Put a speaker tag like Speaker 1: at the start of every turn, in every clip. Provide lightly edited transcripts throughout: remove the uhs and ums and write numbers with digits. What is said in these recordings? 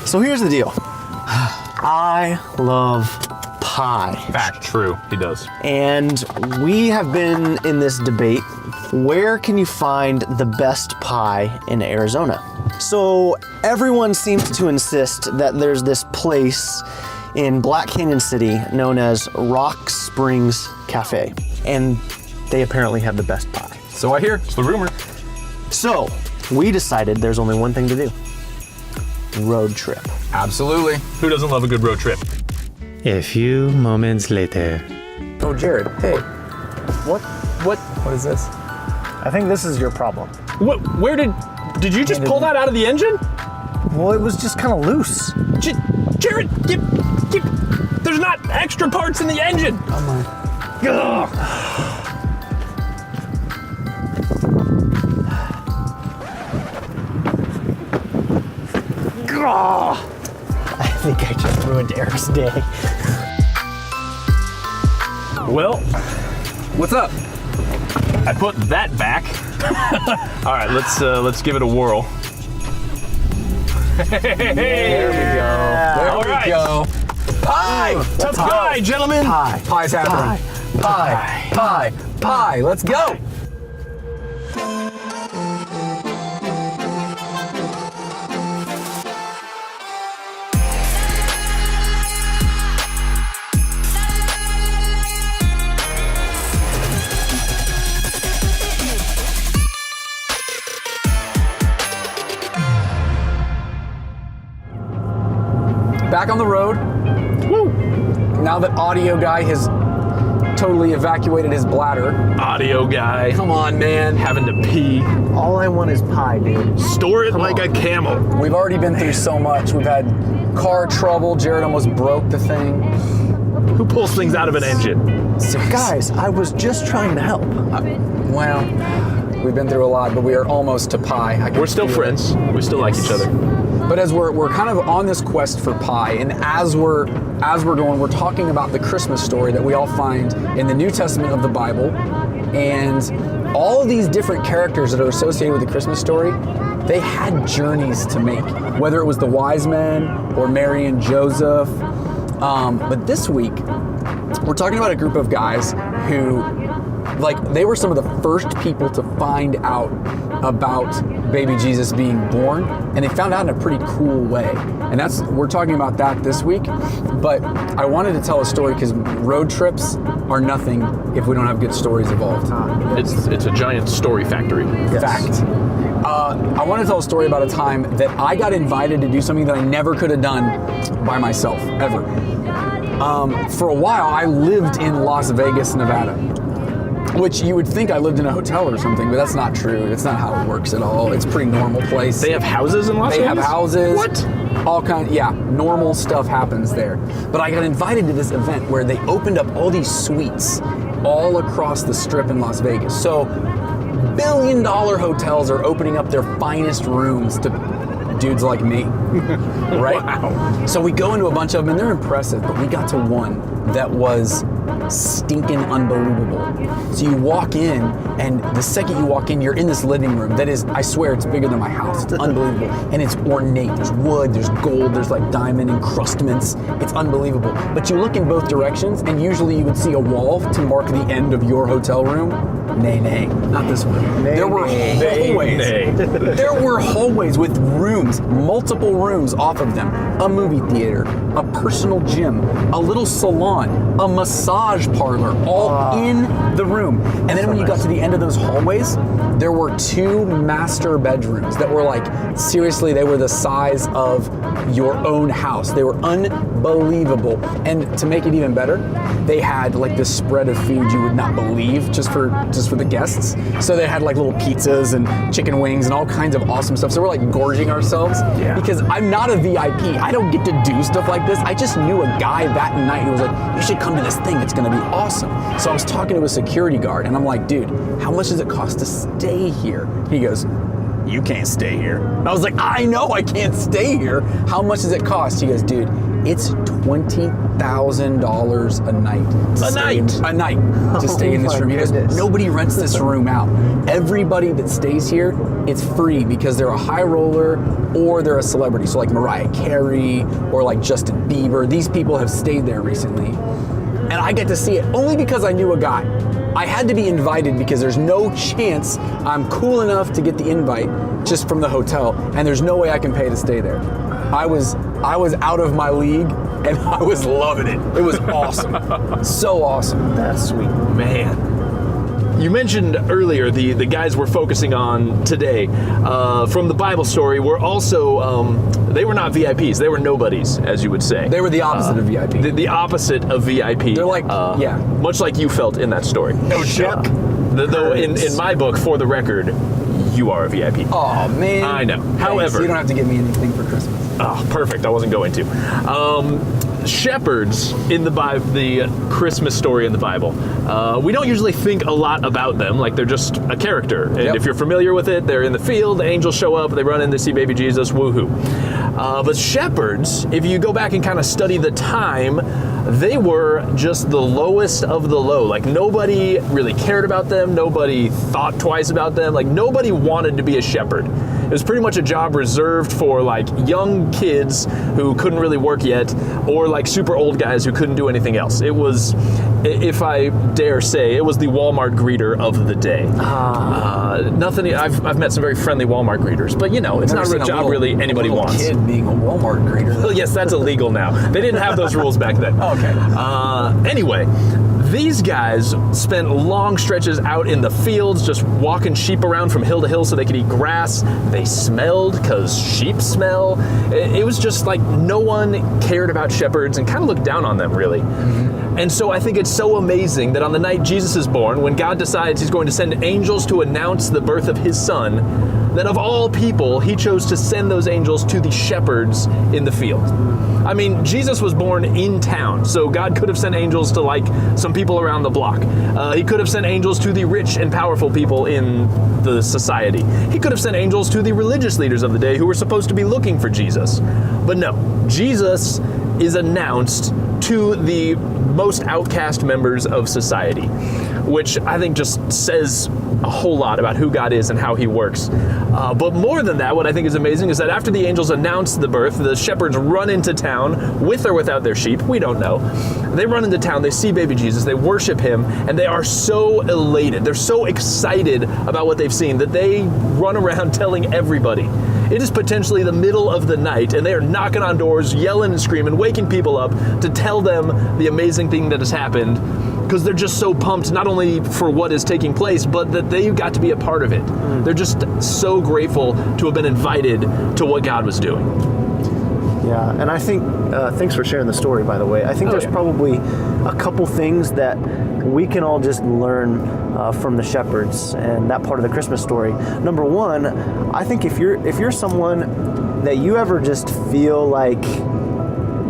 Speaker 1: So here's the deal. I love pie.
Speaker 2: Fact, true, he does.
Speaker 1: And we have been in this debate. Where can you find the best pie in Arizona? So everyone seems to insist that there's this place in Black Canyon City known as Rock Springs Cafe. And they apparently have the best pie.
Speaker 2: So I hear, it's the rumor.
Speaker 1: So we decided there's only one thing to do. Road trip.
Speaker 2: Absolutely. Who doesn't love a good road trip?
Speaker 3: A few moments later.
Speaker 4: Oh, Jared, hey. What is this?
Speaker 1: I think this is your problem.
Speaker 2: What? Where did you just pull that out of the engine?
Speaker 1: Well, it was just kind of loose.
Speaker 2: Jared, get, there's not extra parts in the engine.
Speaker 4: Oh my.
Speaker 2: Ugh.
Speaker 1: I think I just ruined Eric's day.
Speaker 2: Well, what's up? I put that back. All right, let's give it a whirl.
Speaker 4: There we go. There
Speaker 2: All
Speaker 4: we
Speaker 2: right.
Speaker 4: go. Pie!
Speaker 2: Tough guy, gentlemen.
Speaker 1: Pie.
Speaker 4: Pie's happening. Pie. Let's go. Back on the road. Woo! Now that audio guy has totally evacuated his bladder.
Speaker 2: Audio guy.
Speaker 4: Come on, man.
Speaker 2: Having to pee.
Speaker 1: All I want is pie, dude.
Speaker 2: Store it like a camel.
Speaker 4: We've already been through so much. We've had car trouble. Jared almost broke the thing.
Speaker 2: Who pulls things out of an engine?
Speaker 1: Guys, I was just trying to help.
Speaker 4: Well, we've been through a lot, but we are almost to pie. I can
Speaker 2: We're still
Speaker 4: feel
Speaker 2: friends.
Speaker 4: it.
Speaker 2: We still like each other.
Speaker 4: But as we're kind of on this quest for pie, and as we're going, we're talking about the Christmas story that we all find in the New Testament of the Bible, and all of these different characters that are associated with the Christmas story, they had journeys to make, whether it was the wise men or Mary and Joseph. But this week, we're talking about a group of guys who, they were some of the first people to find out about baby Jesus being born, and they found out in a pretty cool way. And we're talking about that this week. But I wanted to tell a story because road trips are nothing if we don't have good stories involved.
Speaker 2: It's a giant story factory.
Speaker 4: Fact. I want to tell a story about a time that I got invited to do something that I never could have done by myself, ever. For a while, I lived in Las Vegas, Nevada. Which you would think I lived in a hotel or something, but that's not true. That's not how it works at all. It's a pretty normal place.
Speaker 2: They have houses in Las Vegas?
Speaker 4: They have houses.
Speaker 2: What?
Speaker 4: All normal stuff happens there. But I got invited to this event where they opened up all these suites all across the strip in Las Vegas. So billion-dollar hotels are opening up their finest rooms to dudes like me, right?
Speaker 2: Wow.
Speaker 4: So we go into a bunch of them, and they're impressive, but we got to one that was stinking unbelievable. So you walk in, and the second you walk in, you're in this living room that is, I swear, it's bigger than my house. It's unbelievable. And it's ornate. There's wood, there's gold, there's like diamond encrustments. It's unbelievable. But you look in both directions, and usually you would see a wall to mark the end of your hotel room. Nay, not this one. There were hallways. There were hallways with rooms, multiple rooms off of them. A movie theater, a personal gym, a little salon, a massage parlor, all in the room. And then when you got to the end of those hallways, there were 2 master bedrooms that were seriously, they were the size of your own house. They were unbelievable. And to make it even better, they had this spread of food you would not believe just for the guests. So they had little pizzas and chicken wings and all kinds of awesome stuff. So we're gorging ourselves because I'm not a VIP. I don't get to do stuff like this. I just knew a guy that night who was like, you should come to this thing. It's going to be awesome. So I was talking to a security guard and I'm like, dude, how much does it cost to stay here? He goes, you can't stay here. I was like, I know I can't stay here. How much does it cost? He goes, dude, it's $20,000 a night. A night to stay in this room. He goes, nobody rents this room out. Everybody that stays here, it's free because they're a high roller or they're a celebrity. So like Mariah Carey or like Justin Bieber. These people have stayed there recently. And I get to see it only because I knew a guy. I had to be invited because there's no chance I'm cool enough to get the invite just from the hotel, and there's no way I can pay to stay there. I was out of my league, and I was loving it. It was awesome. So awesome.
Speaker 1: That's sweet.
Speaker 2: Man. You mentioned earlier the guys we're focusing on today from the Bible story were also, they were not VIPs. They were nobodies, as you would say.
Speaker 4: They were the opposite of VIP.
Speaker 2: The opposite of VIP.
Speaker 4: They're like,
Speaker 2: much like you felt in that story.
Speaker 4: No joke.
Speaker 2: Though in my book, for the record, you are a VIP.
Speaker 4: Oh, man.
Speaker 2: I know.
Speaker 4: Thanks.
Speaker 2: However.
Speaker 4: You don't have to give me anything for Christmas.
Speaker 2: Oh, perfect. I wasn't going to. Shepherds in the Christmas story in the Bible, we don't usually think a lot about them, like they're just a character. And if you're familiar with it, they're in the field, the angels show up, they run in to see baby Jesus, woohoo. But shepherds, if you go back and kind of study the time, they were just the lowest of the low. Like nobody really cared about them, nobody thought twice about them, like nobody wanted to be a shepherd. It was pretty much a job reserved for like young kids who couldn't really work yet, or like super old guys who couldn't do anything else. It was, if I dare say, it was the Walmart greeter of the day. Nothing. I've met some very friendly Walmart greeters, but you know, it's not a job really anybody wants.
Speaker 4: Kid being a Walmart greeter.
Speaker 2: Well, yes, that's illegal now. They didn't have those rules back then.
Speaker 4: Okay.
Speaker 2: Anyway. These guys spent long stretches out in the fields just walking sheep around from hill to hill so they could eat grass. They smelled because sheep smell. It was just like no one cared about shepherds and kind of looked down on them, really. Mm-hmm. And so I think it's so amazing that on the night Jesus is born, when God decides he's going to send angels to announce the birth of his son, that of all people, he chose to send those angels to the shepherds in the field. I mean, Jesus was born in town, so God could have sent angels to like some people around the block. He could have sent angels to the rich and powerful people in the society. He could have sent angels to the religious leaders of the day who were supposed to be looking for Jesus. But no, Jesus is announced to the most outcast members of society, which I think just says a whole lot about who God is and how he works. But more than that, what I think is amazing is that after the angels announce the birth, the shepherds run into town with or without their sheep. We don't know. They run into town, they see baby Jesus, they worship him, and they are so elated. They're so excited about what they've seen that they run around telling everybody. It is potentially the middle of the night, and they are knocking on doors, yelling and screaming, waking people up to tell them the amazing thing that has happened, because they're just so pumped, not only for what is taking place, but that they got to be a part of it. They're just so grateful to have been invited to what God was doing.
Speaker 1: Yeah, and I think, thanks for sharing the story, by the way. I think there's probably a couple things that we can all just learn from the shepherds and that part of the Christmas story. Number one, I think if you're someone that you ever just feel like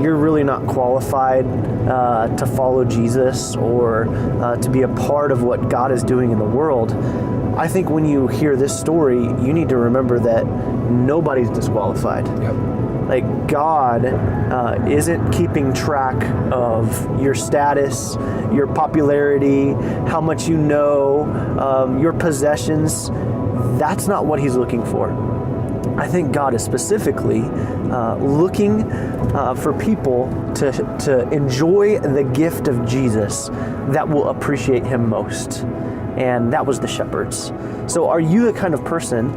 Speaker 1: you're really not qualified to follow Jesus or to be a part of what God is doing in the world, I think when you hear this story, you need to remember that nobody's disqualified.
Speaker 4: Yep.
Speaker 1: Like God isn't keeping track of your status, your popularity, how much you know, your possessions. That's not what he's looking for. I think God is specifically looking for people to enjoy the gift of Jesus that will appreciate him most. And that was the shepherds. So are you the kind of person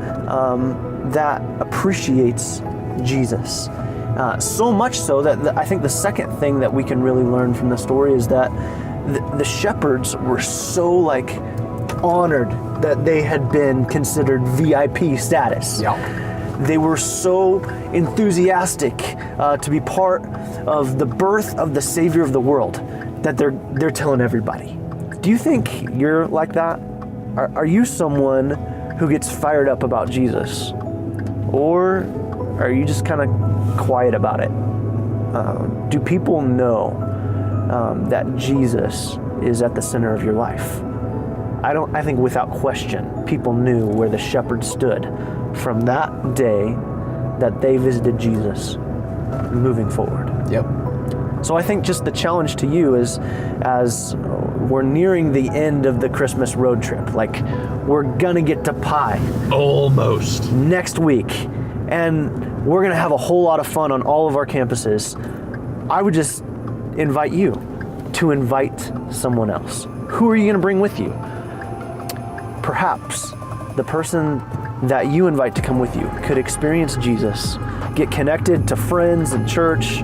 Speaker 1: that appreciates Jesus? So much so that I think the second thing that we can really learn from the story is that the shepherds were so like honored that they had been considered VIP status.
Speaker 4: Yeah.
Speaker 1: They were so enthusiastic to be part of the birth of the Savior of the world that they're telling everybody. Do you think you're like that? Are you someone who gets fired up about Jesus? Or are you just kind of quiet about it? Do people know that Jesus is at the center of your life? I think without question, people knew where the shepherd stood from that day that they visited Jesus moving forward.
Speaker 4: Yep.
Speaker 1: So I think just the challenge to you is, as we're nearing the end of the Christmas road trip, like we're gonna get to Pi
Speaker 2: Almost.
Speaker 1: next week, and we're gonna have a whole lot of fun on all of our campuses. I would just invite you to invite someone else. Who are you gonna bring with you? Perhaps the person that you invite to come with you could experience Jesus, get connected to friends and church,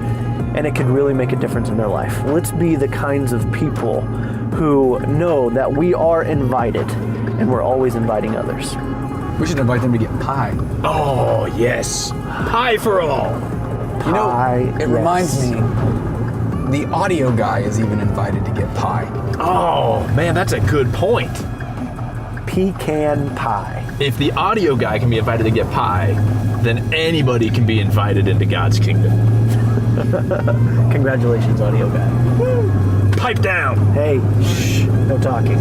Speaker 1: and it could really make a difference in their life. Let's be the kinds of people who know that we are invited and we're always inviting others.
Speaker 4: We should invite them to get pie.
Speaker 2: Oh, yes. Pie for all.
Speaker 4: You know,
Speaker 1: Pie,
Speaker 4: it reminds me, the audio guy is even invited to get pie.
Speaker 2: Oh, man, that's a good point.
Speaker 1: Pecan pie.
Speaker 2: If the audio guy can be invited to get pie, then anybody can be invited into God's kingdom.
Speaker 1: Congratulations, audio guy.
Speaker 2: Pipe down.
Speaker 1: Hey, shh, no talking.